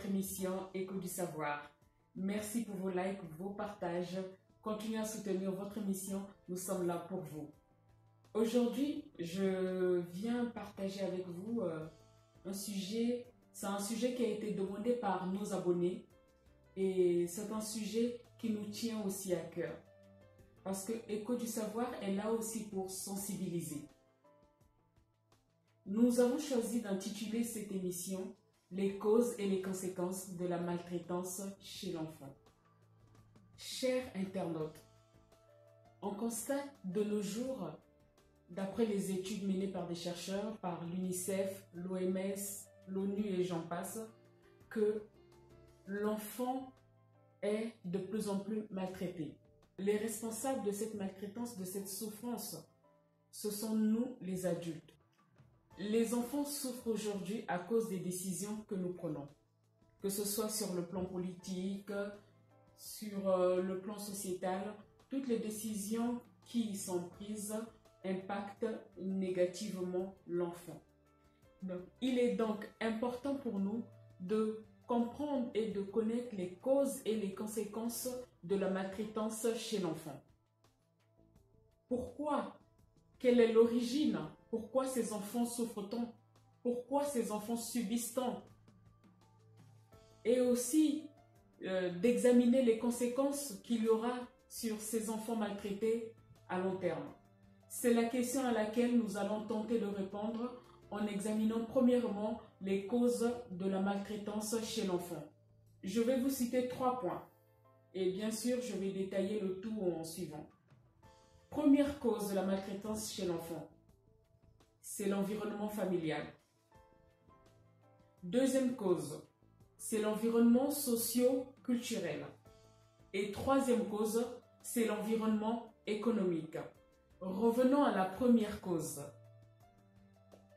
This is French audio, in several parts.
votre émission Écho du savoir. Merci pour vos likes, vos partages. Continuez à soutenir votre émission, nous sommes là pour vous. Aujourd'hui, je viens partager avec vous un sujet. C'est un sujet qui a été demandé par nos abonnés et c'est un sujet qui nous tient aussi à cœur. Parce que Écho du savoir est là aussi pour sensibiliser. Nous avons choisi d'intituler cette émission « Les causes et les conséquences de la maltraitance chez l'enfant ». Chers internautes, on constate de nos jours, d'après les études menées par des chercheurs, par l'UNICEF, l'OMS, l'ONU et j'en passe, que l'enfant est de plus en plus maltraité. Les responsables de cette maltraitance, de cette souffrance, ce sont nous les adultes. Les enfants souffrent aujourd'hui à cause des décisions que nous prenons, que ce soit sur le plan politique, sur le plan sociétal. Toutes les décisions qui sont prises impactent négativement l'enfant. Il est donc important pour nous de comprendre et de connaître les causes et les conséquences de la maltraitance chez l'enfant. Pourquoi? Quelle est l'origine? Pourquoi ces enfants souffrent tant? Pourquoi ces enfants subissent tant? Et aussi d'examiner les conséquences qu'il y aura sur ces enfants maltraités à long terme. C'est la question à laquelle nous allons tenter de répondre en examinant premièrement les causes de la maltraitance chez l'enfant. Je vais vous citer 3 points et bien sûr je vais détailler le tout en suivant. Première cause de la maltraitance chez l'enfant, c'est l'environnement familial. Deuxième cause, c'est l'environnement socio-culturel. Et troisième cause, c'est l'environnement économique. Revenons à la première cause,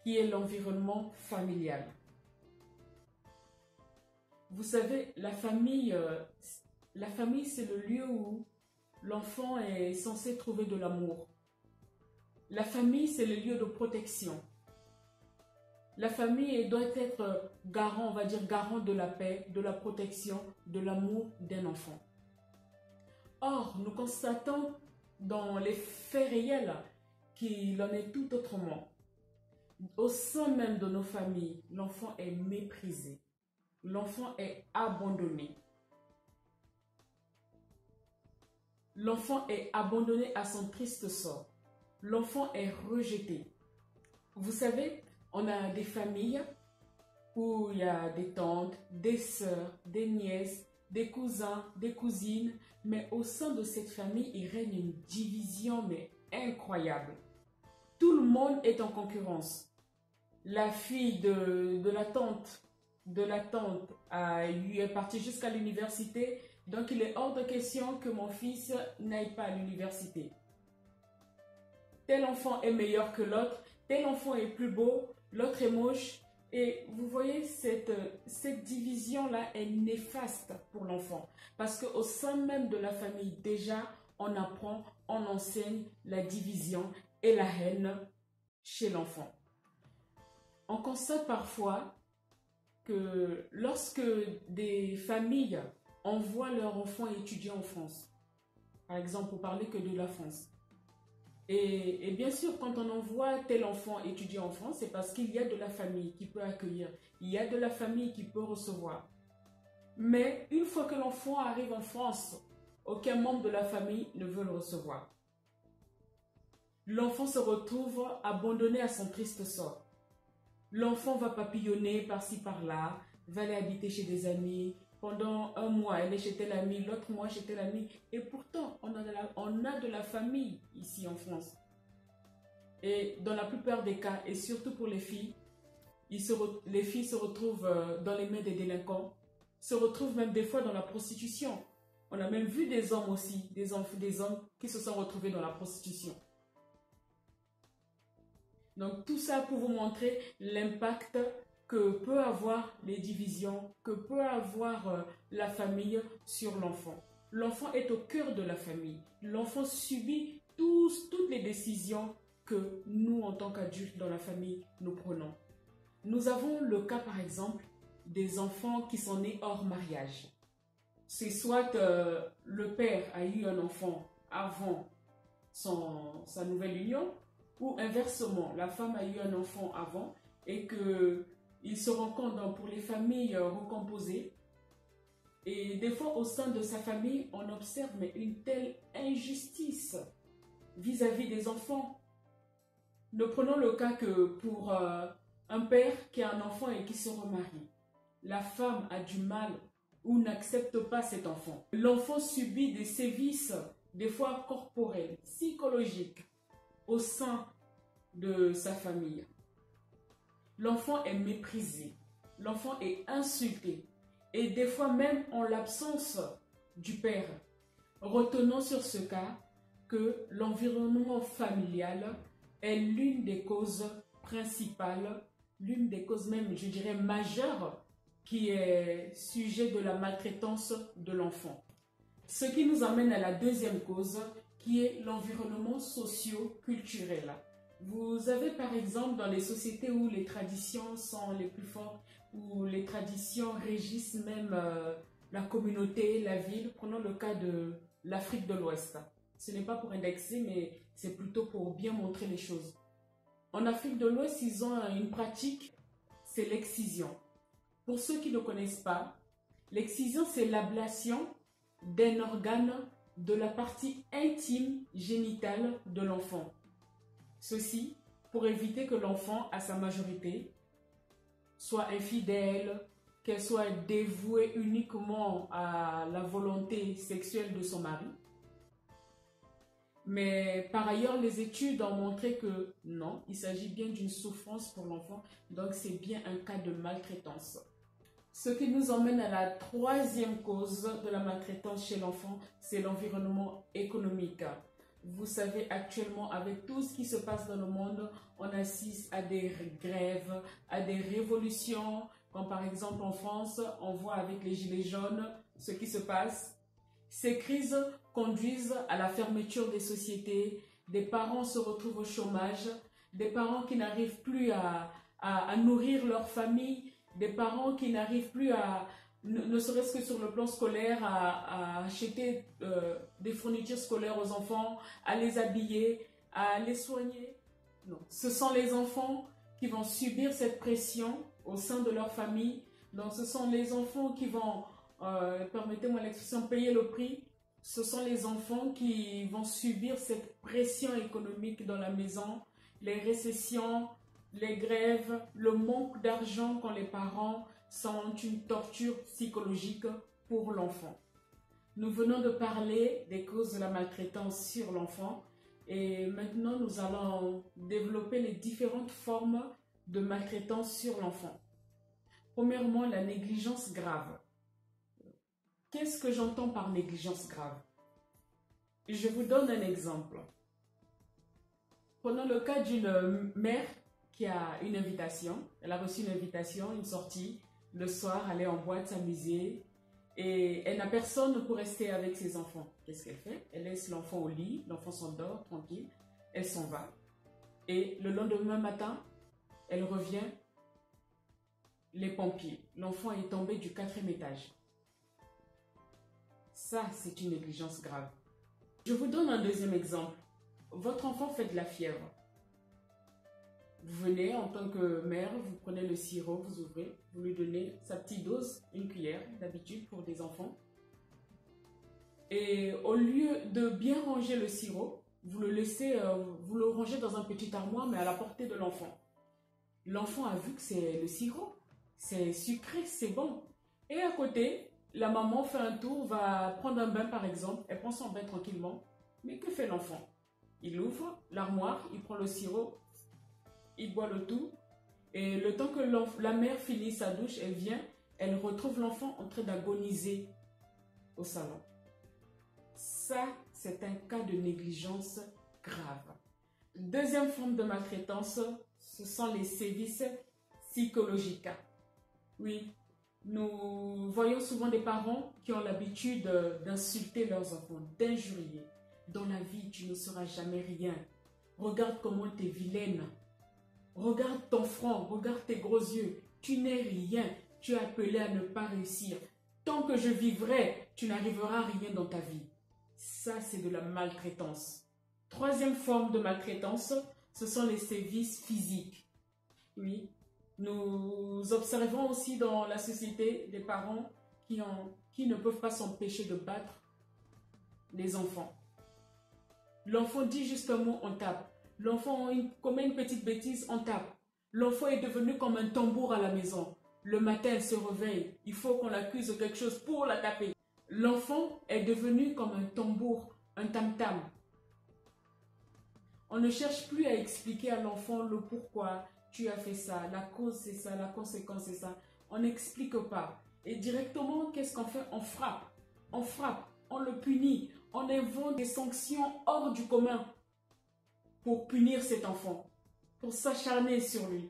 qui est l'environnement familial. Vous savez, la famille, c'est le lieu où l'enfant est censé trouver de l'amour. La famille, c'est le lieu de protection. La famille doit être garant, on va dire garant de la paix, de la protection, de l'amour d'un enfant. Or, nous constatons dans les faits réels qu'il en est tout autrement. Au sein même de nos familles, l'enfant est méprisé. L'enfant est abandonné. L'enfant est abandonné à son triste sort. L'enfant est rejeté. Vous savez, on a des familles où il y a des tantes, des sœurs, des nièces, des cousins, des cousines, mais au sein de cette famille, il règne une division mais incroyable. Tout le monde est en concurrence. La fille de la tante est partie jusqu'à l'université, donc il est hors de question que mon fils n'aille pas à l'université. Tel enfant est meilleur que l'autre, tel enfant est plus beau, l'autre est moche. Et vous voyez, cette division-là est néfaste pour l'enfant. Parce qu'au sein même de la famille, déjà, on apprend, on enseigne la division et la haine chez l'enfant. On constate parfois que lorsque des familles envoient leurs enfants étudier en France, par exemple, pour parler que de la France, et bien sûr, quand on envoie tel enfant étudier en France, c'est parce qu'il y a de la famille qui peut accueillir, il y a de la famille qui peut recevoir. Mais une fois que l'enfant arrive en France, aucun membre de la famille ne veut le recevoir. L'enfant se retrouve abandonné à son triste sort. L'enfant va papillonner par-ci par-là, va aller habiter chez des amis. Pendant un mois, elle est chez tel ami, l'autre mois chez tel ami. Et pourtant, on a de la famille ici en France. Et dans la plupart des cas, et surtout pour les filles, les filles se retrouvent dans les mains des délinquants, se retrouvent même des fois dans la prostitution. On a même vu des hommes aussi, des hommes qui se sont retrouvés dans la prostitution. Donc tout ça pour vous montrer l'impact que peut avoir les divisions, que peut avoir la famille sur l'enfant. L'enfant est au cœur de la famille. L'enfant subit toutes les décisions que nous, en tant qu'adultes dans la famille, nous prenons. Nous avons le cas, par exemple, des enfants qui sont nés hors mariage. C'est soit le père a eu un enfant avant sa nouvelle union, ou inversement, la femme a eu un enfant avant et qu'il se rencontre pour les familles recomposées. Et des fois, au sein de sa famille, on observe mais une telle injustice vis-à-vis des enfants. Nous prenons le cas que pour un père qui a un enfant et qui se remarie, la femme a du mal ou n'accepte pas cet enfant. L'enfant subit des sévices, des fois corporels, psychologiques, au sein de sa famille. L'enfant est méprisé, l'enfant est insulté, et des fois même en l'absence du père. Retenons sur ce cas que l'environnement familial est l'une des causes principales, l'une des causes même, je dirais, majeures, qui est sujet de la maltraitance de l'enfant. Ce qui nous amène à la deuxième cause, qui est l'environnement socio-culturel. Vous avez par exemple dans les sociétés où les traditions sont les plus fortes, où les traditions régissent même la communauté, la ville. Prenons le cas de l'Afrique de l'Ouest. Ce n'est pas pour indexer, mais c'est plutôt pour bien montrer les choses. En Afrique de l'Ouest, ils ont une pratique, c'est l'excision. Pour ceux qui ne connaissent pas, l'excision, c'est l'ablation d'un organe de la partie intime génitale de l'enfant. Ceci pour éviter que l'enfant, à sa majorité, soit infidèle, qu'elle soit dévouée uniquement à la volonté sexuelle de son mari. Mais par ailleurs, les études ont montré que non, il s'agit bien d'une souffrance pour l'enfant, donc c'est bien un cas de maltraitance. Ce qui nous emmène à la troisième cause de la maltraitance chez l'enfant, c'est l'environnement économique. Vous savez, actuellement, avec tout ce qui se passe dans le monde, on assiste à des grèves, à des révolutions. Comme par exemple en France, on voit avec les gilets jaunes ce qui se passe. Ces crises conduisent à la fermeture des sociétés, des parents se retrouvent au chômage, des parents qui n'arrivent plus à nourrir leur famille, des parents qui n'arrivent plus à, ne serait-ce que sur le plan scolaire, à acheter des fournitures scolaires aux enfants, à les habiller, à les soigner. Non, ce sont les enfants qui vont subir cette pression au sein de leur famille. Donc, ce sont les enfants qui vont, permettez-moi l'expression, payer le prix. Ce sont les enfants qui vont subir cette pression économique dans la maison, les récessions, les grèves, le manque d'argent quand les parents sont une torture psychologique pour l'enfant. Nous venons de parler des causes de la maltraitance sur l'enfant et maintenant nous allons développer les différentes formes de maltraitance sur l'enfant. Premièrement, la négligence grave. Qu'est-ce que j'entends par négligence grave? Je vous donne un exemple. Prenons le cas d'une mère qui a une invitation. Elle a reçu une invitation, une sortie, le soir, aller en boîte, s'amuser. Et elle n'a personne pour rester avec ses enfants. Qu'est-ce qu'elle fait? Elle laisse l'enfant au lit, l'enfant s'endort, tranquille. Elle s'en va. Et le lendemain matin, elle revient. Les pompiers. L'enfant est tombé du 4e étage. Ça, c'est une négligence grave. Je vous donne un deuxième exemple. Votre enfant fait de la fièvre. Vous venez en tant que mère, vous prenez le sirop, vous ouvrez, vous lui donnez sa petite dose, une cuillère d'habitude pour des enfants. Et au lieu de bien ranger le sirop, vous le laissez, vous le rangez dans un petit armoire, mais à la portée de l'enfant. L'enfant a vu que c'est le sirop, c'est sucré, c'est bon. Et à côté, la maman fait un tour, va prendre un bain par exemple, elle prend son bain tranquillement. Mais que fait l'enfant? Il ouvre l'armoire, il prend le sirop, il boit le tout. Et le temps que la mère finit sa douche, elle vient, elle retrouve l'enfant en train d'agoniser au salon. Ça, c'est un cas de négligence grave. Deuxième forme de maltraitance, ce sont les sévices psychologiques. Oui, nous voyons souvent des parents qui ont l'habitude d'insulter leurs enfants, d'injurier. Dans la vie, tu ne seras jamais rien. Regarde comment tu es vilaine. Regarde ton front, regarde tes gros yeux. Tu n'es rien. tu es appelé à ne pas réussir. Tant que je vivrai, tu n'arriveras à rien dans ta vie. Ça, c'est de la maltraitance. Troisième forme de maltraitance, ce sont les sévices physiques. Oui, nous observons aussi dans la société des parents qui ne peuvent pas s'empêcher de battre les enfants. L'enfant dit juste un mot, on tape. L'enfant commet une petite bêtise, on tape. L'enfant est devenu comme un tambour à la maison. Le matin, elle se réveille. Il faut qu'on l'accuse de quelque chose pour la taper. L'enfant est devenu comme un tambour, un tam-tam. On ne cherche plus à expliquer à l'enfant le pourquoi tu as fait ça, la cause c'est ça, la conséquence c'est ça. On n'explique pas. Et directement, qu'est-ce qu'on fait? On frappe. On frappe, on le punit. On invente des sanctions hors du commun pour punir cet enfant, pour s'acharner sur lui.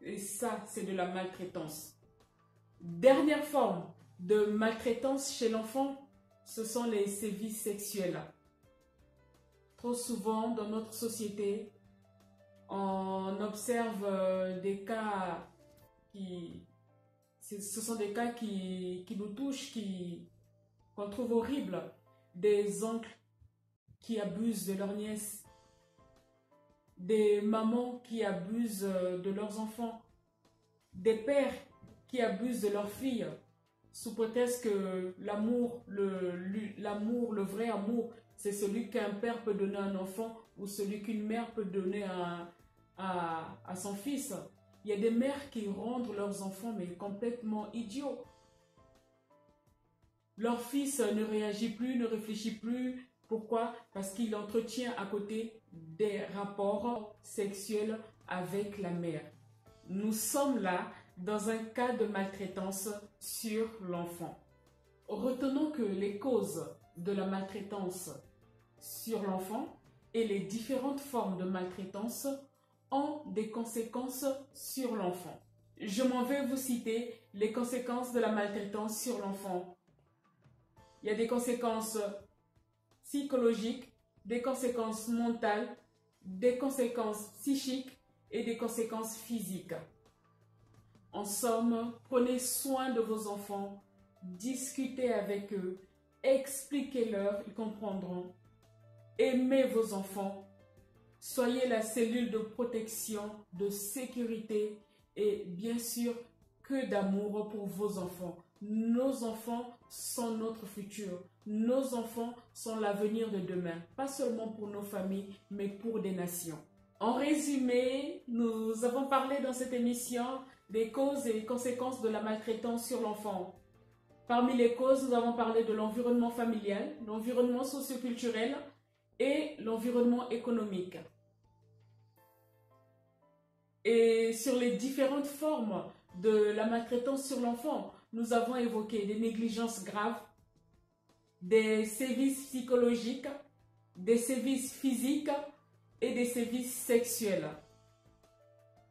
Et ça, c'est de la maltraitance. Dernière forme de maltraitance chez l'enfant, ce sont les sévices sexuels. Trop souvent, dans notre société, on observe des cas ce sont des cas qui nous touchent, qu'on trouve horribles. Des oncles qui abusent de leurs nièces, des mamans qui abusent de leurs enfants, des pères qui abusent de leurs filles, sous prétexte que l'amour, le vrai amour, c'est celui qu'un père peut donner à un enfant ou celui qu'une mère peut donner à son fils. Il y a des mères qui rendent leurs enfants mais complètement idiots. Leur fils ne réagit plus, ne réfléchit plus. Pourquoi? Parce qu'il entretient à côté des rapports sexuels avec la mère. Nous sommes là dans un cas de maltraitance sur l'enfant. Retenons que les causes de la maltraitance sur l'enfant et les différentes formes de maltraitance ont des conséquences sur l'enfant. Je m'en vais vous citer les conséquences de la maltraitance sur l'enfant. Il y a des conséquences psychologiques, des conséquences mentales, des conséquences psychiques et des conséquences physiques. En somme, prenez soin de vos enfants, discutez avec eux, expliquez-leur, ils comprendront. Aimez vos enfants, soyez la cellule de protection, de sécurité et bien sûr que d'amour pour vos enfants. Nos enfants sont notre futur. Nos enfants sont l'avenir de demain. Pas seulement pour nos familles, mais pour des nations. En résumé, nous avons parlé dans cette émission des causes et conséquences de la maltraitance sur l'enfant. Parmi les causes, nous avons parlé de l'environnement familial, l'environnement socioculturel et l'environnement économique. Et sur les différentes formes de la maltraitance sur l'enfant, nous avons évoqué des négligences graves, des sévices psychologiques, des sévices physiques et des sévices sexuels.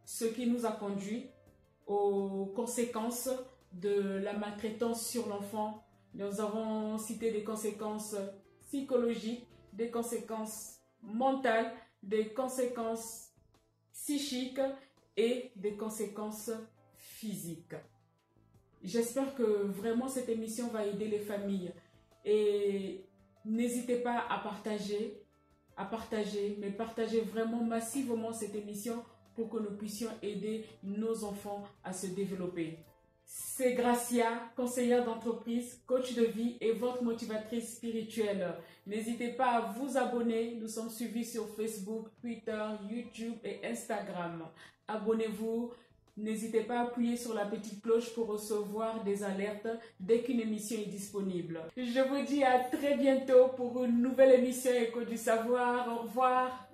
Ce qui nous a conduit aux conséquences de la maltraitance sur l'enfant. Nous avons cité des conséquences psychologiques, des conséquences mentales, des conséquences psychiques et des conséquences physiques. J'espère que vraiment cette émission va aider les familles et n'hésitez pas à partager, mais partagez vraiment massivement cette émission pour que nous puissions aider nos enfants à se développer. C'est Gracia, conseillère d'entreprise, coach de vie et votre motivatrice spirituelle. N'hésitez pas à vous abonner. Nous sommes suivis sur Facebook, Twitter, YouTube et Instagram. Abonnez-vous. N'hésitez pas à appuyer sur la petite cloche pour recevoir des alertes dès qu'une émission est disponible. Je vous dis à très bientôt pour une nouvelle émission Écho du Savoir. Au revoir.